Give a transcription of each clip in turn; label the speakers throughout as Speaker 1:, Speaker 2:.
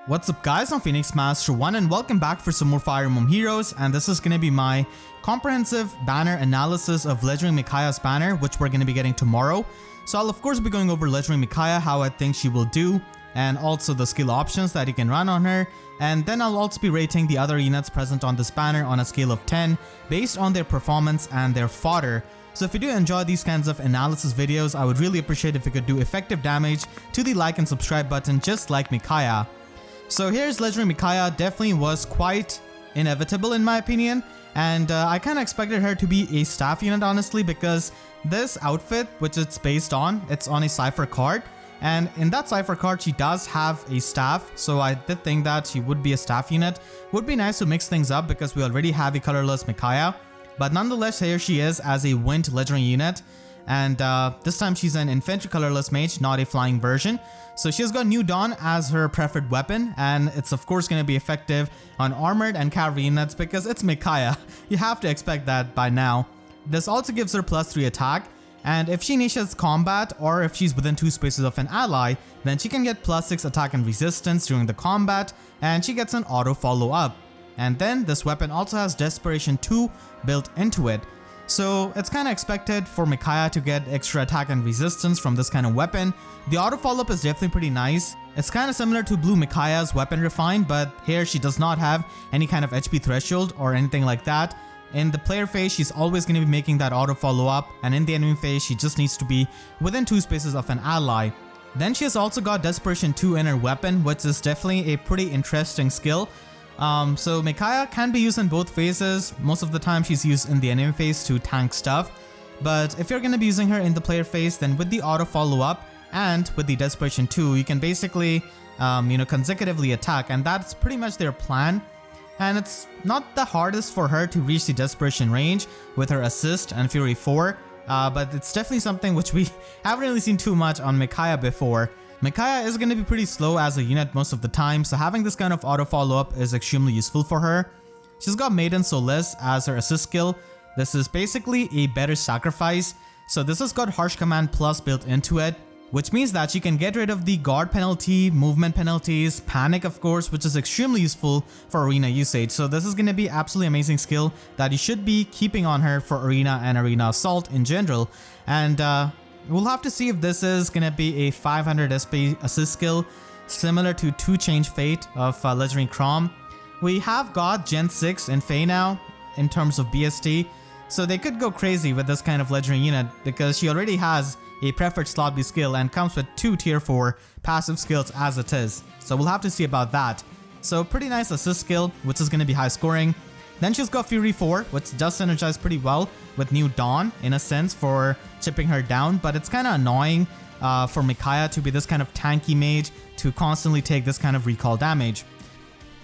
Speaker 1: What's up guys, I'm Phoenix Master 1 and welcome back for some more Fire Emblem Heroes, and this is going to be my comprehensive banner analysis of Legendary Micaiah's banner, which we're going to be getting tomorrow. So I'll of course be going over Legendary Micaiah, how I think she will do, and also the skill options that you can run on her, and then I'll also be rating the other units present on this banner on a scale of 10 based on their performance and their fodder. So if you do enjoy these kinds of analysis videos, I would really appreciate if you could do effective damage to the like and subscribe button just like Micaiah. So here's Legendary Micaiah. Definitely was quite inevitable in my opinion, and I kind of expected her to be a staff unit honestly, because this outfit which it's based on, it's on a cipher card, and in that cipher card she does have a staff, so I did think that she would be a staff unit. Would be nice to mix things up because we already have a colorless Micaiah, but nonetheless here she is as a wind legendary unit. And this time she's an infantry colorless mage, not a flying version. So she's got New Dawn as her preferred weapon, and it's of course going to be effective on armored and cavalry units because it's Micaiah. You have to expect that by now. This also gives her +3 attack, and if she initiates combat or if she's within 2 spaces of an ally, then she can get +6 attack and resistance during the combat, and she gets an auto follow up. And then this weapon also has Desperation 2 built into it. So it's kind of expected for Micaiah to get extra attack and resistance from this kind of weapon. The auto follow-up is definitely pretty nice. It's kind of similar to Blue Micaiah's Weapon Refine, but here she does not have any kind of HP threshold or anything like that. In the player phase, she's always going to be making that auto follow-up, and in the enemy phase, she just needs to be within 2 spaces of an ally. Then she has also got Desperation 2 in her weapon, which is definitely a pretty interesting skill. So Micaiah can be used in both phases. Most of the time she's used in the enemy phase to tank stuff, but if you're going to be using her in the player phase, then with the auto follow-up and with the Desperation 2, you can basically consecutively attack, and that's pretty much their plan. And it's not the hardest for her to reach the Desperation range with her assist and Fury 4, but it's definitely something which we haven't really seen too much on Micaiah before. Micaiah is going to be pretty slow as a unit most of the time, so having this kind of auto follow-up is extremely useful for her. She's got Maiden Solace as her assist skill. This is basically a better sacrifice, so this has got Harsh Command Plus built into it, which means that she can get rid of the guard penalty, movement penalties, panic of course, which is extremely useful for arena usage. So this is going to be absolutely amazing skill that you should be keeping on her for arena and arena assault in general. And we'll have to see if this is going to be a 500 SP assist skill, similar to 2 Change Fate of Legendary Crom. We have got Gen 6 in Fae now in terms of BST, so they could go crazy with this kind of legendary unit because she already has a preferred slot B skill and comes with 2 tier 4 passive skills as it is. So we'll have to see about that. So pretty nice assist skill, which is going to be high scoring. Then she's got Fury 4, which does synergize pretty well with New Dawn in a sense for chipping her down, but it's kind of annoying for Micaiah to be this kind of tanky mage to constantly take this kind of recall damage.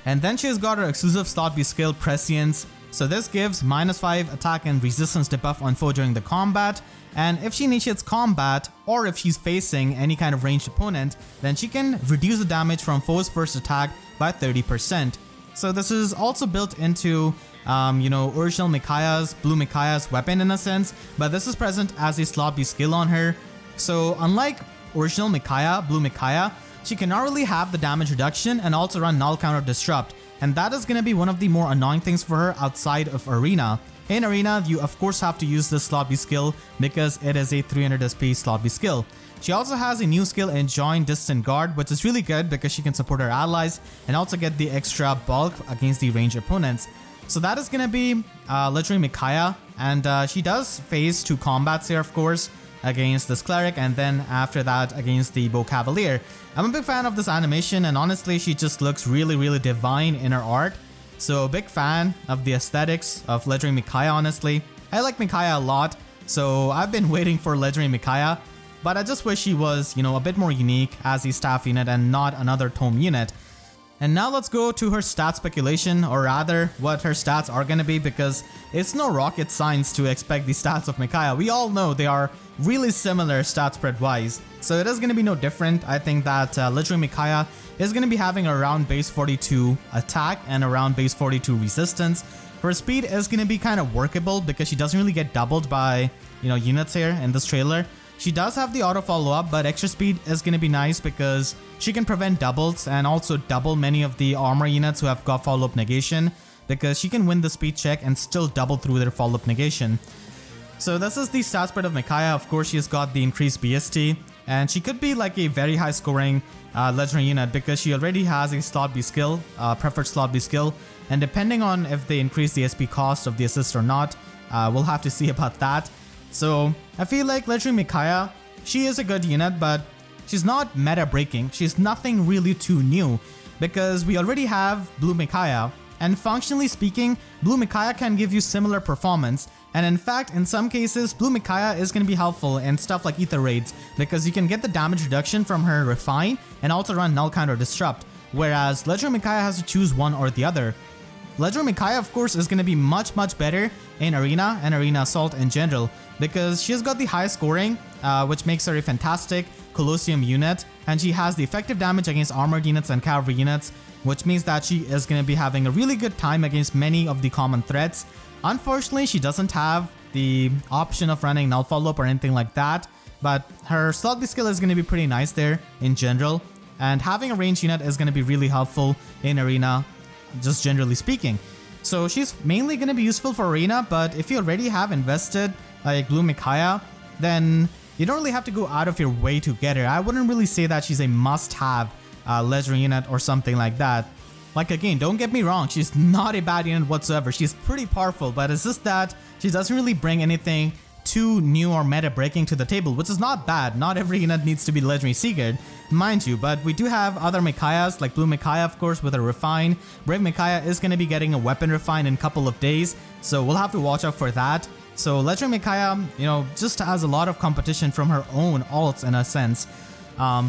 Speaker 1: And then she's got her exclusive slot B skill Prescience, so this gives -5 attack and resistance debuff on foe during the combat, and if she initiates combat or if she's facing any kind of ranged opponent, then she can reduce the damage from foe's first attack by 30%. So this is also built into original Micaiah's, Blue Micaiah's weapon in a sense, but this is present as a slot B skill on her. So unlike original Micaiah, Blue Micaiah, she can not really have the damage reduction and also run null counter disrupt, and that is going to be one of the more annoying things for her outside of arena. In arena, you of course have to use this slot B skill because it is a 300 SP slot B skill. She also has a new skill in Join Distant Guard, which is really good because she can support her allies and also get the extra bulk against the ranged opponents. So that is going to be Legendary Micaiah, and she does phase 2 combats here of course against this cleric, and then after that against the Bow Cavalier. I'm a big fan of this animation, and honestly she just looks really divine in her art. So big fan of the aesthetics of Legendary Micaiah honestly. I like Micaiah a lot, so I've been waiting for Legendary Micaiah, but I just wish she was, a bit more unique as a staff unit and not another tome unit. And now let's go to her stat speculation, or rather what her stats are going to be, because it's no rocket science to expect the stats of Micaiah. We all know they are really similar stat spread wise, so it is going to be no different. I think that Legendary Micaiah is going to be having around base 42 attack and around base 42 resistance. Her speed is going to be kind of workable because she doesn't really get doubled by units here in this trailer. She does have the auto follow-up, but extra speed is going to be nice because she can prevent doubles and also double many of the armor units who have got follow-up negation, because she can win the speed check and still double through their follow-up negation. So this is the stat spread of Micaiah. Of course, she has got the increased BST, and she could be like a very high scoring legendary unit because she already has a slot B skill, preferred slot B skill, and depending on if they increase the SP cost of the assist or not, we'll have to see about that. So I feel like legendary Micaiah, she is a good unit, but she's not meta breaking. She's nothing really too new because we already have blue Micaiah, and functionally speaking, blue Micaiah can give you similar performance. And in fact, in some cases, blue Micaiah is going to be helpful in stuff like Aether raids because you can get the damage reduction from her Refine and also run Null Counter Disrupt, whereas legendary Micaiah has to choose one or the other. Legendary Micaiah, of course, is going to be much better in Arena and Arena Assault in general because she has got the high scoring, which makes her a fantastic Colosseum unit, and she has the effective damage against armored units and cavalry units, which means that she is going to be having a really good time against many of the common threats. Unfortunately, she doesn't have the option of running null follow-up or anything like that, but her slot B skill is going to be pretty nice there in general, and having a ranged unit is going to be really helpful in Arena, just generally speaking. So she's mainly going to be useful for Arena, but if you already have invested like blue Micaiah, then you don't really have to go out of your way to get her. I wouldn't really say that she's a must-have legendary unit or something like that. Like, again, don't get me wrong, she's not a bad unit whatsoever. She's pretty powerful, but it's just that she doesn't really bring anything too new or meta breaking to the table, which is not bad. Not every unit needs to be legendary Seagard, mind you, but we do have other Micaiahs, like blue Micaiah, of course, with a Refine. Brave Micaiah is going to be getting a weapon Refine in a couple of days, so we'll have to watch out for that. So legendary Micaiah, you know, just has a lot of competition from her own alts in a sense.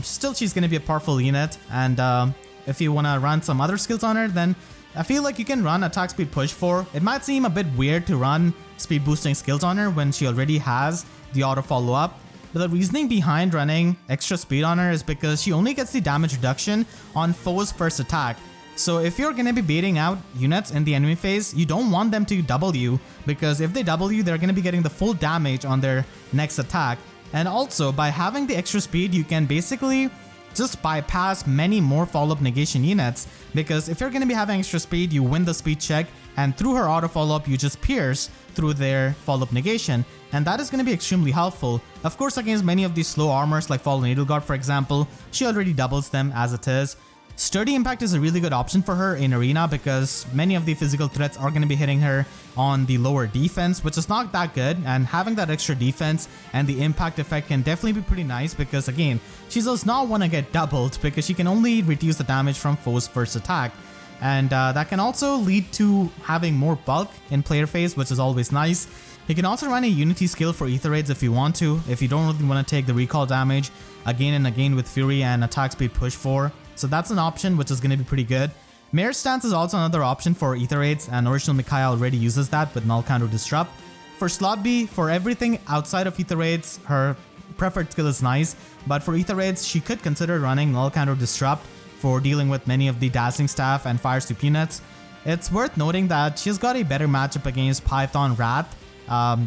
Speaker 1: Still, she's going to be a powerful unit, and if you want to run some other skills on her, then I feel like you can run attack speed push 4. It might seem a bit weird to run speed boosting skills on her when she already has the auto follow up, but the reasoning behind running extra speed on her is because she only gets the damage reduction on foe's first attack. So if you're going to be baiting out units in the enemy phase, you don't want them to double you, because if they double you, they're going to be getting the full damage on their next attack. And also, by having the extra speed, you can basically just bypass many more follow-up negation units, because if you're going to be having extra speed, you win the speed check, and through her auto follow-up, you just pierce through their follow-up negation, and that is going to be extremely helpful. Of course, against many of these slow armors like Fallen Edelgard, for example, she already doubles them as it is. Sturdy Impact is a really good option for her in Arena because many of the physical threats are going to be hitting her on the lower defense, which is not that good, and having that extra defense and the impact effect can definitely be pretty nice because, again, she does not want to get doubled because she can only reduce the damage from foe's first attack, and that can also lead to having more bulk in player phase, which is always nice. You can also run a Unity skill for Aether raids if you want to, if you don't really want to take the recall damage again and again with Fury and attack speed push 4. So that's an option which is going to be pretty good. Mayor's Stance is also another option for Aether raids, and original Micaiah already uses that with Null Counter Disrupt. For slot B, for everything outside of Aether raids, her preferred skill is nice, but for Aether raids, she could consider running Null Counter Disrupt for dealing with many of the Dazzling Staff and Fire Soup units. It's worth noting that she's got a better matchup against Python Wrath,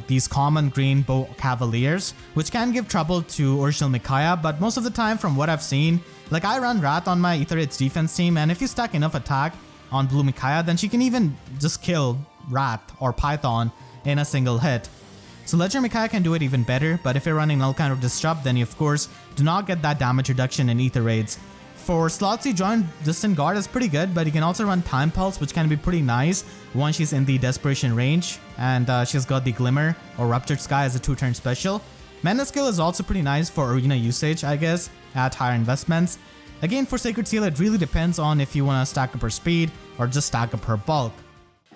Speaker 1: these common green bow cavaliers, which can give trouble to original Micaiah, but most of the time from what I've seen, like I run Wrath on my Aether raids defense team, and if you stack enough attack on blue Micaiah, then she can even just kill Wrath or Python in a single hit. So legendary Micaiah can do it even better, but if you're running Null Counter Disrupt, then you of course do not get that damage reduction in Aether raids. For slots you join, Distant Guard is pretty good, but you can also run Time Pulse, which can be pretty nice once she's in the Desperation range, and she's got the Glimmer or Ruptured Sky as a 2-turn special. Menace skill is also pretty nice for arena usage, I guess, at higher investments. Again, for Sacred Seal, it really depends on if you want to stack up her speed or just stack up her bulk.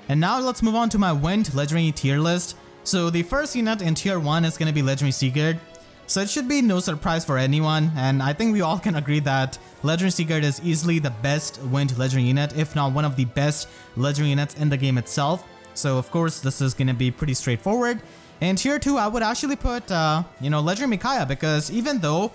Speaker 1: And now let's move on to my Wind Legendary tier list. So the first unit in tier 1 is going to be Legendary Seagard. So it should be no surprise for anyone, and I think we all can agree that Legendary Seagard is easily the best Wind Legendary unit, if not one of the best Legendary units in the game itself. So of course this is going to be pretty straightforward. In tier 2, I would actually put, Legendary Micaiah, because even though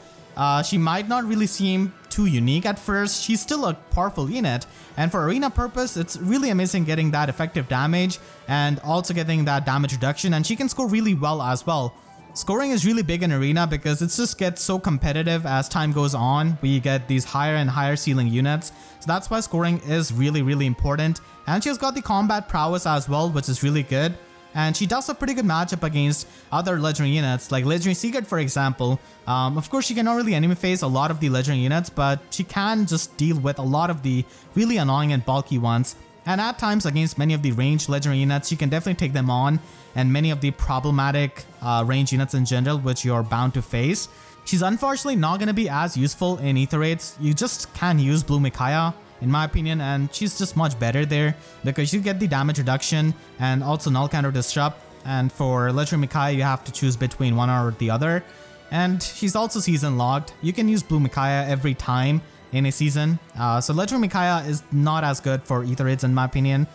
Speaker 1: she might not really seem too unique at first, she's still a powerful unit, and for arena purpose, it's really amazing getting that effective damage and also getting that damage reduction, and she can score really well as well. Scoring is really big in Arena because it just gets so competitive as time goes on. We get these higher and higher ceiling units. So that's why scoring is really important. And she has got the combat prowess as well, which is really good. And she does a pretty good matchup against other legendary units like Legendary Sigurd, for example. Of course, she cannot really enemy phase a lot of the legendary units, but she can just deal with a lot of the really annoying and bulky ones. And at times against many of the ranged legendary units, she can definitely take them on, and many of the problematic range units in general, which you're bound to face. She's unfortunately not going to be as useful in Aether raids. You just can't use Blue Micaiah, in my opinion, and she's just much better there because you get the damage reduction and also null counter disrupt. And for legendary Micaiah, you have to choose between one or the other. And she's also season locked. You can use Blue Micaiah every time in a season. So legendary Micaiah is not as good for Aether raids, in my opinion,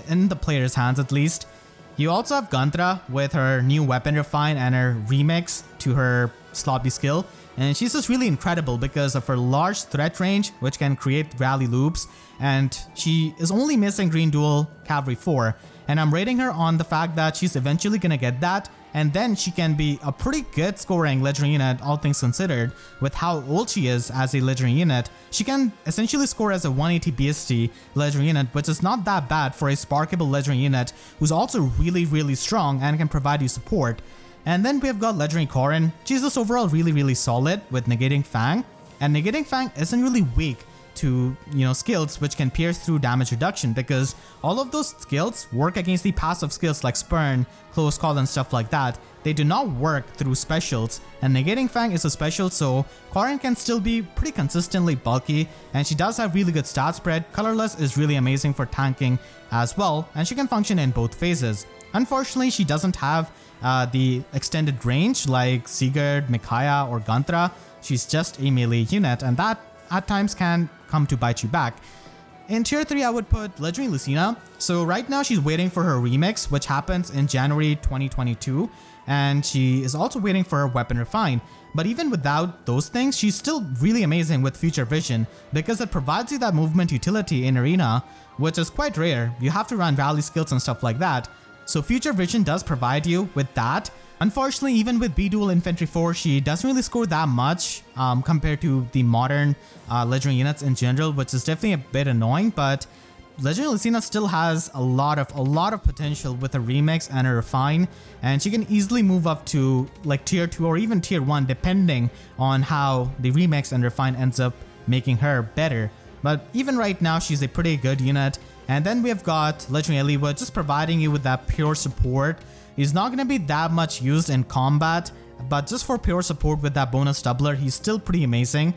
Speaker 1: in the player's hands at least. You also have Guntra with her new weapon refine and her remix to her sloppy skill. And she's just really incredible because of her large threat range, which can create rally loops. And she is only missing Green Dual Cavalry 4. And I'm rating her on the fact that she's eventually going to get that. And then she can be a pretty good scoring legendary unit, all things considered. With how old she is as a legendary unit, she can essentially score as a 180 BST legendary unit, which is not that bad for a sparkable legendary unit who's also really strong and can provide you support. And then we have got legendary Corrin. She's just overall really solid with Negating Fang. And Negating Fang isn't really weak to, skills which can pierce through damage reduction, because all of those skills work against the passive skills like Spurn, Close Call and stuff like that. They do not work through specials, and Negating Fang is a special, so Corrin can still be pretty consistently bulky, and she does have really good stat spread. Colorless is really amazing for tanking as well, and she can function in both phases. Unfortunately, she doesn't have the extended range like Sigurd, Micaiah or Guntra. She's just a melee unit, and that at times can come to bite you back. In tier 3, I would put legendary Lilina. So right now she's waiting for her remix, which happens in January 2022, and she is also waiting for her weapon refine. But even without those things, she's still really amazing with Future Vision because it provides you that movement utility in Arena, which is quite rare. You have to run rally skills and stuff like that. So Future Vision does provide you with that. Unfortunately, even with B-Dual Infantry 4, she doesn't really score that much compared to the modern legendary units in general, which is definitely a bit annoying. But legendary Lilina still has a lot of potential with a remix and a refine, and she can easily move up to like tier 2 or even tier 1 depending on how the remix and refine ends up making her better. But even right now, she's a pretty good unit. And then we have got legendary Eliwood just providing you with that pure support. He's not going to be that much used in combat, but just for pure support with that bonus doubler, he's still pretty amazing.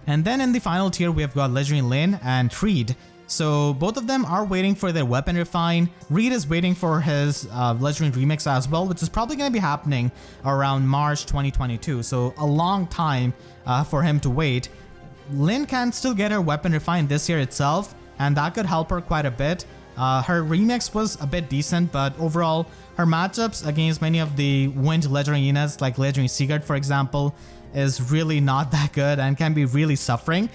Speaker 1: And then in the final tier, we have got legendary Lin and Reed. So both of them are waiting for their weapon refine. Reed is waiting for his legendary remix as well, which is probably going to be happening around March 2022. So a long time for him to wait. Lin can still get her weapon refined this year itself, and that could help her quite a bit. Her remix was a bit decent, but overall, her matchups against many of the wind legendary units like legendary Sigurd, for example, is really not that good and can be really suffering.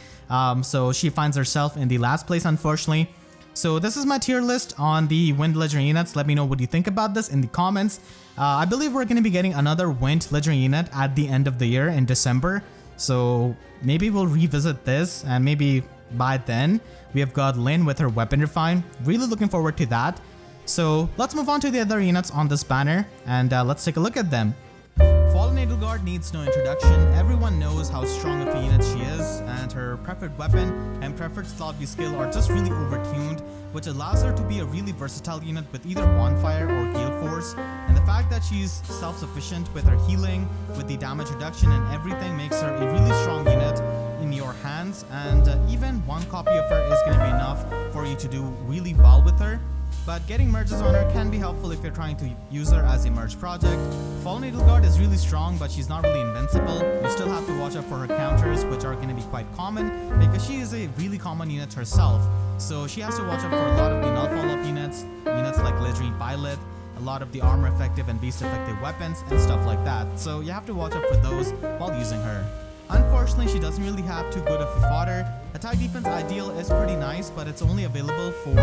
Speaker 1: So she finds herself in the last place, unfortunately. So this is my tier list on the wind legendary units. Let me know what you think about this in the comments. I believe we're going to be getting another wind legendary unit at the end of the year in December. So maybe we'll revisit this, and maybe by then we have got Lin with her weapon refine. Really looking forward to that. So let's move on to the other units on this banner, and let's take a look at them. Fallen Edelgard needs no introduction. Everyone knows how strong of a unit she is, and her preferred weapon and preferred sloppy skill are just really overtuned, which allows her to be a really versatile unit with either Bonfire or Gale Force. And the fact that she's self-sufficient with her healing, with the damage reduction and everything, makes her a really strong unit in your hands, and even one copy of her is going to be enough for you to do really well with her. But getting merges on her can be helpful if you're trying to use her as a merge project. Fallen Edelgard is really strong, but she's not really invincible. You still have to watch out for her counters, which are going to be quite common because she is a really common unit herself. So she has to watch out for a lot of the null follow-up units like legendary Byleth, a lot of the armor effective and beast effective weapons and stuff like that. So you have to watch out for those while using her. Unfortunately, she doesn't really have too good of a fodder. Attack defense ideal is pretty nice, nice, but it's only available for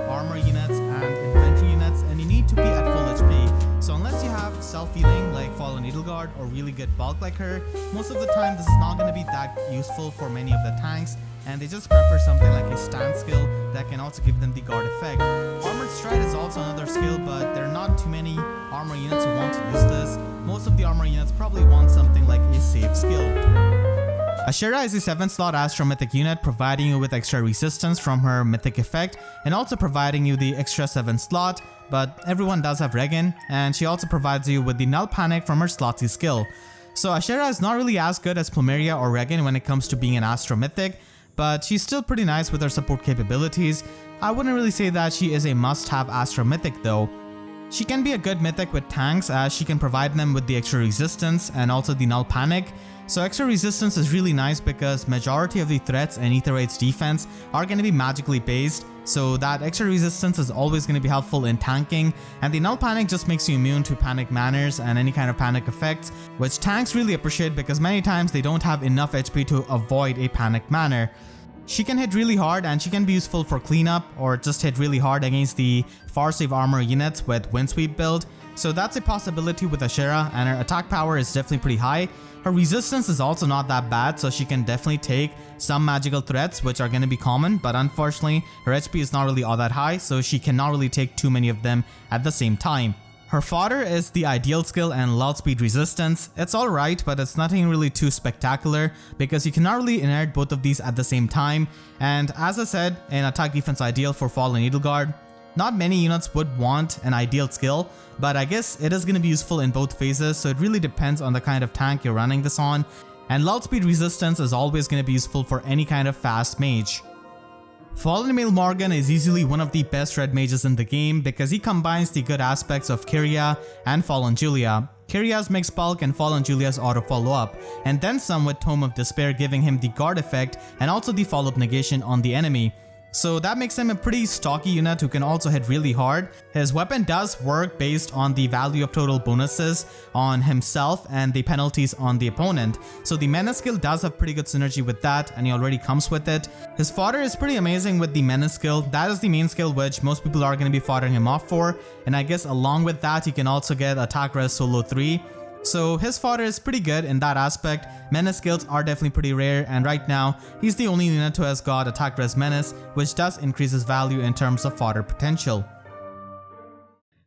Speaker 1: armor units and infantry units, and you need to be at full HP. So unless you have self-healing like Fallen Edelgard or really good bulk like her, most of the time this is not going to be that useful for many of the tanks, and they just prefer something like a stand skill that can also give them the guard effect. Armored Stride is also another skill, but there are not too many armor units who want to use this. Most of the armor units probably want something like a save skill. Ashera is a 7th slot Astro Mythic unit, providing you with extra resistance from her Mythic effect and also providing you the extra 7th slot, but everyone does have Regen, and she also provides you with the Null Panic from her Slotsy skill. So Ashera is not really as good as Plumeria or Regen when it comes to being an Astro Mythic, but she's still pretty nice with her support capabilities. I wouldn't really say that she is a must-have Astro Mythic though. She can be a good mythic with tanks as she can provide them with the extra resistance and also the Null Panic. So extra resistance is really nice because majority of the threats in AETHER defense are going to be magically based, so that extra resistance is always going to be helpful in tanking, and the Null Panic just makes you immune to panic manners and any kind of panic effects, which tanks really appreciate because many times they don't have enough HP to avoid a panic manner. She can hit really hard and she can be useful for cleanup or just hit really hard against the far save armor units with Windsweep build. So that's a possibility with Ashera, and her attack power is definitely pretty high. Her resistance is also not that bad, so she can definitely take some magical threats which are going to be common, but unfortunately her HP is not really all that high, so she cannot really take too many of them at the same time. Her fodder is the Ideal skill and lull speed resistance. It's alright, but it's nothing really too spectacular because you cannot really inherit both of these at the same time, and as I said, in attack defense ideal for Fallen Edelgard, not many units would want an ideal skill, but I guess it is going to be useful in both phases, so it really depends on the kind of tank you're running this on, and lull speed resistance is always going to be useful for any kind of fast mage. Fallen Emil Morgan is easily one of the best red mages in the game because he combines the good aspects of Kyria and Fallen Julia. Kyria's mixed bulk and Fallen Julia's auto follow up, and then some with Tome of Despair giving him the guard effect and also the follow up negation on the enemy. So that makes him a pretty stocky unit who can also hit really hard. His weapon does work based on the value of total bonuses on himself and the penalties on the opponent. So the Menace skill does have pretty good synergy with that, and he already comes with it. His fodder is pretty amazing with the Menace skill. That is the main skill which most people are going to be foddering him off for, and I guess along with that he can also get attack res solo 3. So his fodder is pretty good in that aspect. Menace skills are definitely pretty rare, and right now he's the only unit who has got attack res menace, which does increase his value in terms of fodder potential.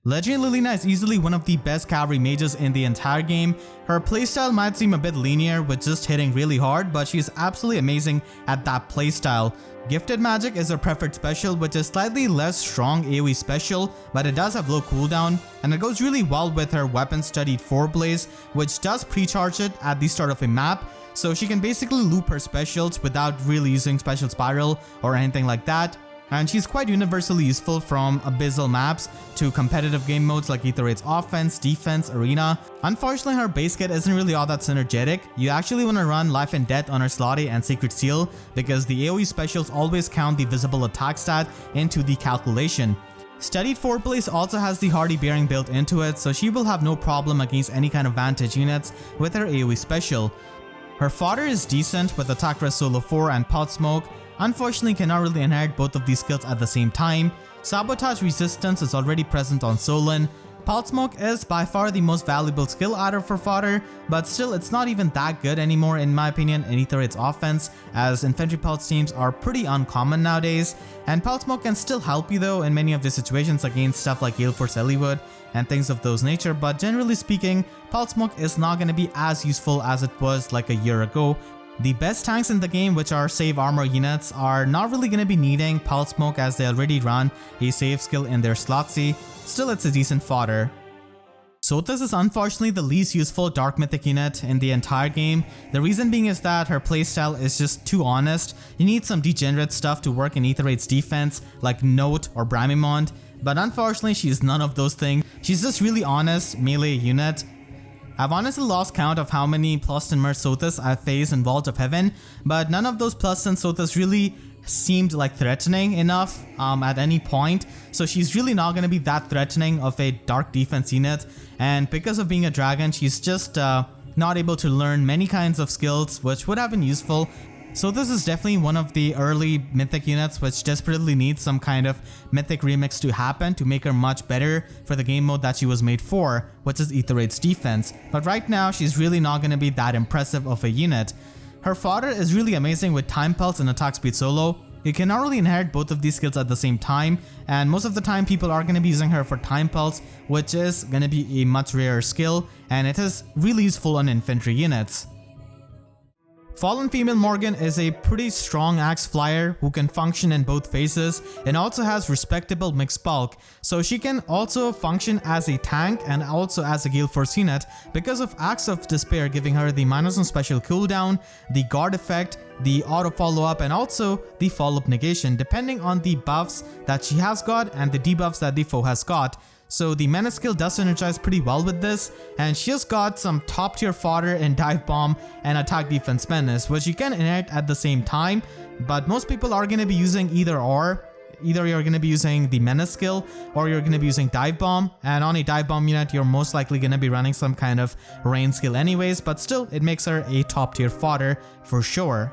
Speaker 1: Legendary Lilina is easily one of the best cavalry mages in the entire game. Her playstyle might seem a bit linear with just hitting really hard, but she's absolutely amazing at that playstyle. Gifted Magic is her preferred special, which is slightly less strong AoE special, but it does have low cooldown, and it goes really well with her weapon studied 4 Blaze, which does pre-charge it at the start of a map, so she can basically loop her specials without really using Special Spiral or anything like that. And she's quite universally useful from abyssal maps to competitive game modes like AETHER offense, defense, arena. Unfortunately, her base kit isn't really all that synergetic. You actually want to run Life and Death on her Slotty and Sacred Seal because the AoE specials always count the visible attack stat into the calculation. Studied 4 Blaze also has the Hardy Bearing built into it, so she will have no problem against any kind of Vantage units with her AoE special. Her fodder is decent with attack res solo 4 and Pot Smoke. Unfortunately, cannot really inherit both of these skills at the same time. Sabotage resistance is already present on Solon. Pot Smoke is by far the most valuable skill adder for fodder, but still it's not even that good anymore in my opinion in AETHER offense, as infantry pulse teams are pretty uncommon nowadays, and Pot Smoke can still help you though in many of the situations against stuff like Gale Force Eliwood and things of those nature, but generally speaking, Pot Smoke is not going to be as useful as it was like a year ago. The best tanks in the game, which are save armor units, are not really going to be needing Pulse Smoke as they already run a save skill in their Slotsy. Still, it's a decent fodder. Sothis is unfortunately the least useful Dark Mythic unit in the entire game. The reason being is that her playstyle is just too honest. You need some degenerate stuff to work in AETHER defense like Note or Bramimond, but unfortunately she is none of those things. She's just really honest melee unit. I've honestly lost count of how many plus 10 Merc Sothis I've faced in Vault of Heaven, but none of those plus 10 Sothis really seemed like threatening enough at any point, so she's really not going to be that threatening of a dark defense unit, and because of being a dragon, she's just not able to learn many kinds of skills which would have been useful. So this is definitely one of the early mythic units which desperately needs some kind of mythic remix to happen to make her much better for the game mode that she was made for, which is Aether defense. But right now she's really not going to be that impressive of a unit. Her fodder is really amazing with Time Pulse and Attack Speed Solo. You cannot really inherit both of these skills at the same time, and most of the time people are going to be using her for Time Pulse, which is going to be a much rarer skill, and it is really useful on infantry units. Fallen Female Morgan is a pretty strong axe flyer who can function in both phases and also has respectable mixed bulk, so she can also function as a tank and also as a Gale Force unit because of Axe of Despair giving her the -1 special cooldown, the guard effect, the auto follow-up, and also the follow-up negation depending on the buffs that she has got and the debuffs that the foe has got. So the menace skill does synergize pretty well with this, and she has got some top tier fodder in Dive Bomb and Attack Defense Menace, which you can inherit at the same time, but most people are going to be using either or. Either you're going to be using the menace skill or you're going to be using Dive Bomb, and on a Dive Bomb unit you're most likely going to be running some kind of rain skill anyways, but still it makes her a top tier fodder for sure.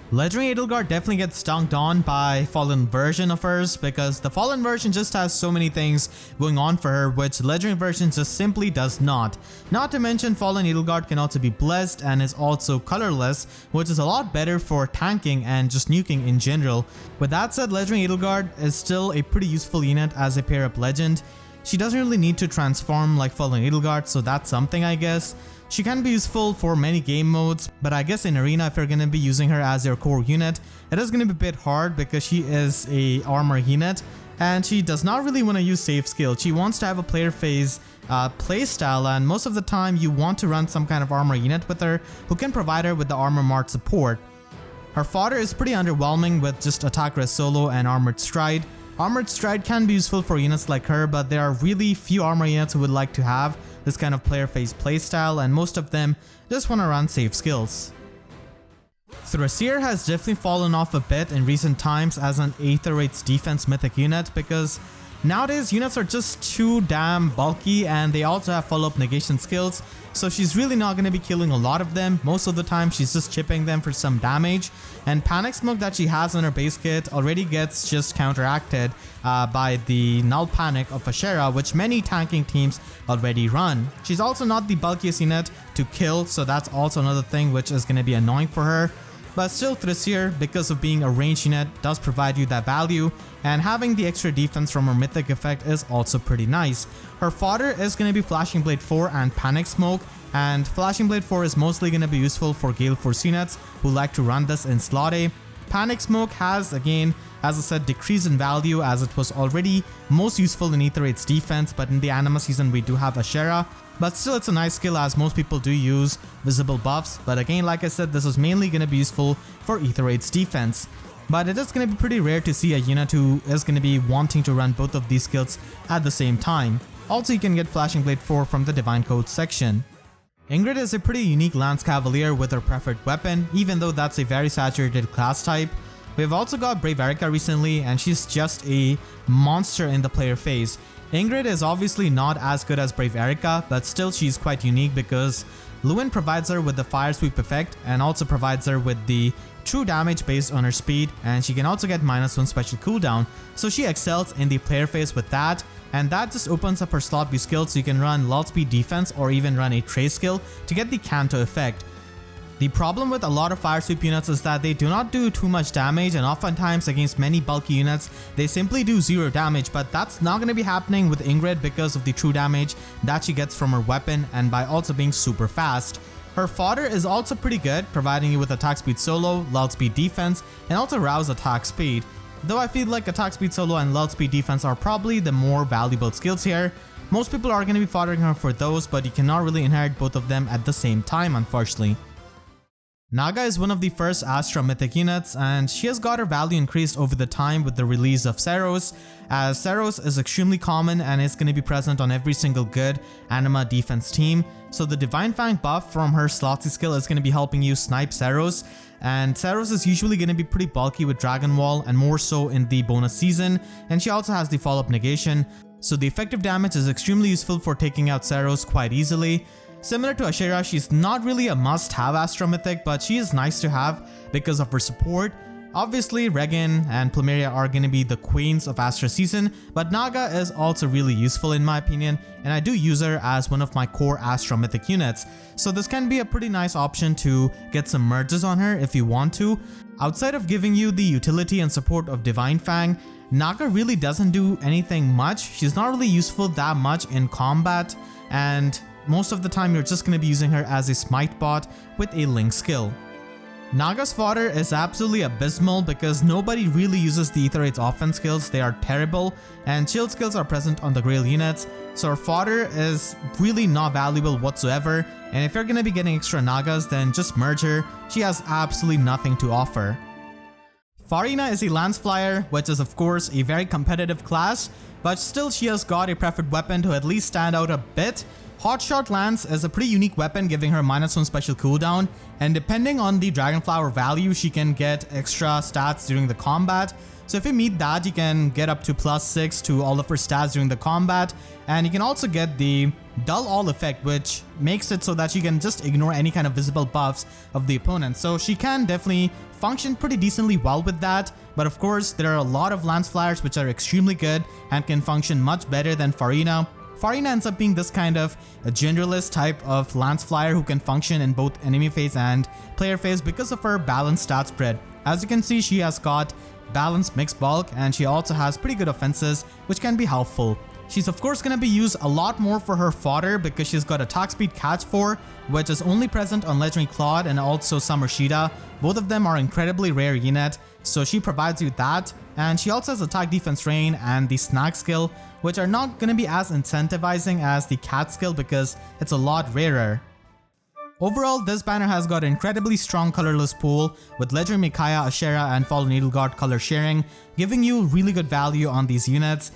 Speaker 1: Legendary Edelgard definitely gets dunked on by Fallen version of hers because the Fallen version just has so many things going on for her which Legendary version just simply does not. Not to mention Fallen Edelgard can also be blessed and is also colorless, which is a lot better for tanking and just nuking in general. With that said, Legendary Edelgard is still a pretty useful unit as a pair up legend. She doesn't really need to transform like Fallen Edelgard, so that's something I guess. She can be useful for many game modes, but I guess in Arena if you're going to be using her as your core unit, it is going to be a bit hard because she is a armor unit and she does not really want to use safe skill. She wants to have a player phase playstyle, and most of the time you want to run some kind of armor unit with her who can provide her with the armor mart support. Her fodder is pretty underwhelming with just Attack Res Solo and Armored Stride. Armored Stride can be useful for units like her, but there are really few armor units who would like to have this kind of player phase playstyle, and most of them just want to run safe skills. Thrasir has definitely fallen off a bit in recent times as an Aether defense mythic unit because nowadays units are just too damn bulky and they also have follow-up negation skills, so she's really not going to be killing a lot of them. Most of the time she's just chipping them for some damage, and Panic Smoke that she has on her base kit already gets just counteracted by the Null Panic of Ashera, which many tanking teams already run. She's also not the bulkiest unit to kill, so that's also another thing which is going to be annoying for her. But still, Thrasir, because of being a ranged unit, does provide you that value, and having the extra defense from her mythic effect is also pretty nice. Her fodder is going to be Flashing Blade 4 and Panic Smoke, and Flashing Blade 4 is mostly going to be useful for Gale Force units who like to run this in slot A. Panic Smoke has, again, as I said, decreased in value as it was already most useful in Aether defense, but in the Anima season we do have Ashera. But still, it's a nice skill as most people do use visible buffs, but again, like I said, this is mainly going to be useful for Aether defense. But it is going to be pretty rare to see a unit who is going to be wanting to run both of these skills at the same time. Also, you can get Flashing Blade 4 from the Divine Code section. Ingrid is a pretty unique Lance Cavalier with her preferred weapon, even though that's a very saturated class type. We've also got Brave Erica recently, and she's just a monster in the player phase. Ingrid is obviously not as good as Brave Erica, but still she's quite unique because Lewin provides her with the Fire Sweep effect and also provides her with the true damage based on her speed, and she can also get -1 special cooldown, so she excels in the player phase with that, and that just opens up her slot B skill so you can run lull speed defense or even run a trace skill to get the Kanto effect. The problem with a lot of Fire Sweep units is that they do not do too much damage, and oftentimes against many bulky units they simply do 0 damage, but that's not going to be happening with Ingrid because of the true damage that she gets from her weapon and by also being super fast. Her fodder is also pretty good, providing you with attack speed solo, lull speed defense, and also rouse attack speed. Though I feel like attack speed solo and lull speed defense are probably the more valuable skills here. Most people are going to be foddering her for those, but you cannot really inherit both of them at the same time, unfortunately. Naga is one of the first Astra mythic units, and she has got her value increased over the time with the release of Saros, as Saros is extremely common and is going to be present on every single good Anima defense team. So the Divine Fang buff from her Slotsy skill is going to be helping you snipe Saros, and Saros is usually going to be pretty bulky with Dragon Wall and more so in the bonus season, and she also has the follow-up negation, so the effective damage is extremely useful for taking out Saros quite easily. Similar to Ashera, she's not really a must-have Astro Mythic, but she is nice to have because of her support. Obviously, Regan and Plumeria are going to be the queens of Astra season, but Naga is also really useful in my opinion, and I do use her as one of my core Astro Mythic units. So this can be a pretty nice option to get some merges on her if you want to. Outside of giving you the utility and support of Divine Fang, Naga really doesn't do anything much. She's not really useful that much in combat, and most of the time you're just going to be using her as a smite bot with a link skill. Naga's fodder is absolutely abysmal because nobody really uses the Aether offense skills. They are terrible, and shield skills are present on the Grail units, so her fodder is really not valuable whatsoever, and if you're going to be getting extra Nagas, then just merge her. She has absolutely nothing to offer. Farina is a lance flyer, which is of course a very competitive class, but still she has got a preferred weapon to at least stand out a bit. Hotshot Lance is a pretty unique weapon, giving her -1 special cooldown, and depending on the Dragonflower value, she can get extra stats during the combat. So if you meet that, you can get up to +6 to all of her stats during the combat, and you can also get the Dull All effect, which makes it so that you can just ignore any kind of visible buffs of the opponent. So she can definitely function pretty decently well with that, but of course there are a lot of Lance Flyers which are extremely good and can function much better than Farina. Farina ends up being this kind of a generalist type of Lance Flyer who can function in both enemy phase and player phase because of her balanced stat spread. As you can see, she has got balanced mixed bulk, and she also has pretty good offenses which can be helpful. She's of course going to be used a lot more for her fodder because she's got attack speed catch 4, which is only present on Legendary Claude and also Summer Shida. Both of them are incredibly rare unit, so she provides you that, and she also has attack defense rain and the snag skill, which are not going to be as incentivizing as the cat skill because it's a lot rarer. Overall, this banner has got an incredibly strong colorless pool with Legendary Micaiah, Ashera, and Fallen Edelgard color sharing, giving you really good value on these units.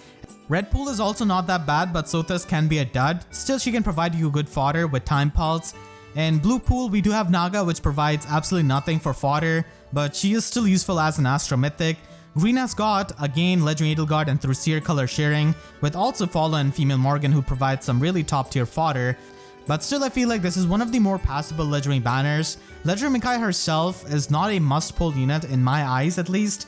Speaker 1: Red pool is also not that bad, but Sothis can be a dud. Still, she can provide you good fodder with Time Pulse. In blue pool, we do have Naga, which provides absolutely nothing for fodder, but she is still useful as an Astro Mythic. Green has got, again, Legendary Edelgard and Thrasir color sharing, with also Fallen Female Morgan who provides some really top tier fodder. But still, I feel like this is one of the more passable Legendary banners. Legendary Micaiah herself is not a must-pull unit in my eyes at least,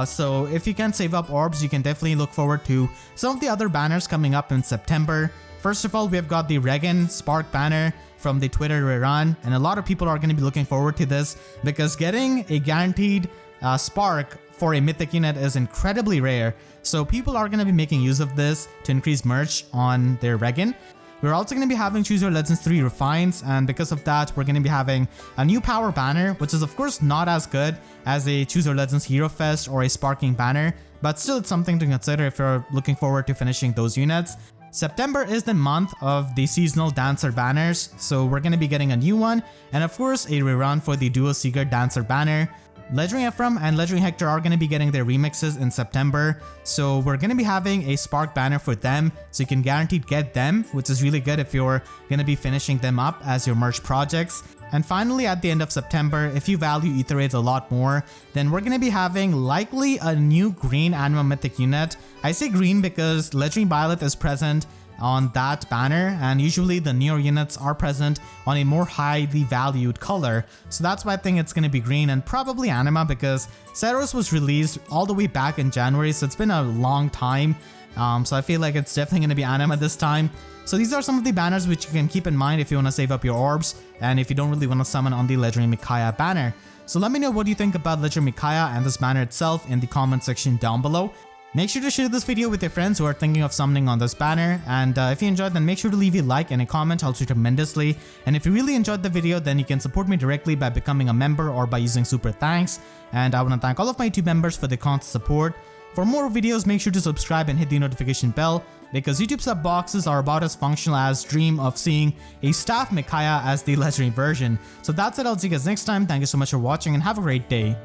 Speaker 1: so if you can save up orbs, you can definitely look forward to some of the other banners coming up in September. First of all, we have got the Regan Spark banner from the Twitter rerun, and a lot of people are going to be looking forward to this because getting a guaranteed Spark for a mythic unit is incredibly rare, so people are going to be making use of this to increase merch on their Regan. We're also going to be having Choose Your Legends 3 Refines, and because of that, we're going to be having a new power banner, which is of course not as good as a Choose Your Legends Hero Fest or a Sparking banner, but still it's something to consider if you're looking forward to finishing those units. September is the month of the seasonal Dancer banners, so we're going to be getting a new one, and of course a rerun for the Duo Seeker Dancer banner. Legendary Ephraim and Legendary Hector are going to be getting their remixes in September, so we're going to be having a Spark banner for them, so you can guaranteed get them, which is really good if you're going to be finishing them up as your merch projects. And finally, at the end of September, if you value Aether Raids a lot more, then we're going to be having likely a new green Anima Mythic unit. I say green because Legendary Byleth is present on that banner, and usually the newer units are present on a more highly valued color, so that's why I think it's going to be green, and probably Anima because Ceros was released all the way back in January, so it's been a long time, so I feel like it's definitely going to be Anima this time. So these are some of the banners which you can keep in mind if you want to save up your orbs and if you don't really want to summon on the Legendary Micaiah banner. So let me know what you think about Legendary Micaiah and this banner itself in the comment section down below. Make sure to share this video with your friends who are thinking of summoning on this banner, and if you enjoyed, then make sure to leave a like and a comment, helps you tremendously. And if you really enjoyed the video, then you can support me directly by becoming a member or by using super thanks. And I want to thank all of my YouTube members for their constant support. For more videos, make sure to subscribe and hit the notification bell, because YouTube sub boxes are about as functional as dream of seeing a staff Micaiah as the legendary version. So that's it, I'll see you guys next time. Thank you so much for watching and have a great day.